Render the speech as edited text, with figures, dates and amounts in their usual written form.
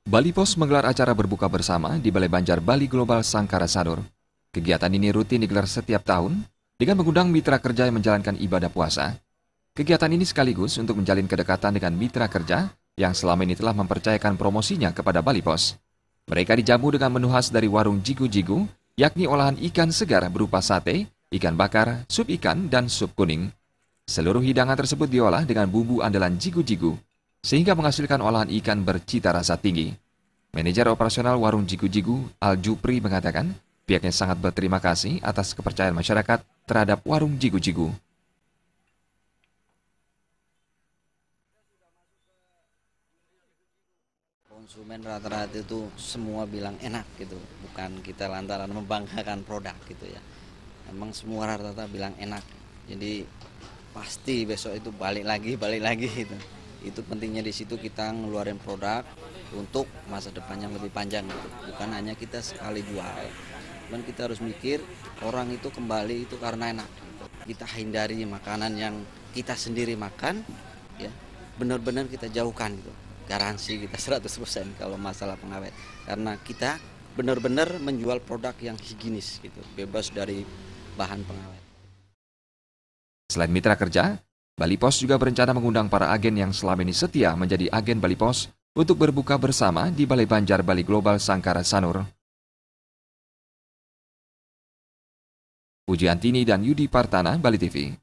Bali Pos menggelar acara berbuka bersama di Balai Banjar Bali Global Sangkara Sanur. Kegiatan ini rutin digelar setiap tahun dengan mengundang mitra kerja yang menjalankan ibadah puasa. Kegiatan ini sekaligus untuk menjalin kedekatan dengan mitra kerja yang selama ini telah mempercayakan promosinya kepada Bali Pos. Mereka dijamu dengan menu khas dari warung Jigu-Jigu, yakni olahan ikan segar berupa sate, ikan bakar, sup ikan, dan sup kuning. Seluruh hidangan tersebut diolah dengan bumbu andalan Jigu-Jigu, sehingga menghasilkan olahan ikan bercita rasa tinggi. Manajer operasional warung Jigu-Jigu, Al Jupri, mengatakan pihaknya sangat berterima kasih atas kepercayaan masyarakat terhadap warung Jigu-Jigu. Konsumen rata-rata itu semua bilang enak gitu, bukan kita lantaran membanggakan produk gitu ya. Emang semua rata-rata bilang enak, jadi pasti besok itu balik lagi gitu. Itu pentingnya di situ kita ngeluarin produk untuk masa depan yang lebih panjang gitu. Bukan hanya kita sekali jual, cuman kita harus mikir orang itu kembali itu karena enak. Kita hindari makanan yang kita sendiri makan, ya benar-benar kita jauhkan gitu. Garansi kita 100% kalau masalah pengawet, karena kita benar-benar menjual produk yang higienis gitu, bebas dari bahan pengawet. Selain mitra kerja, Bali Pos juga berencana mengundang para agen yang selama ini setia menjadi agen Bali Pos untuk berbuka bersama di Balai Banjar Bali Global Sangkara Sanur. Pujiantini dan Yudi Partana, Bali TV.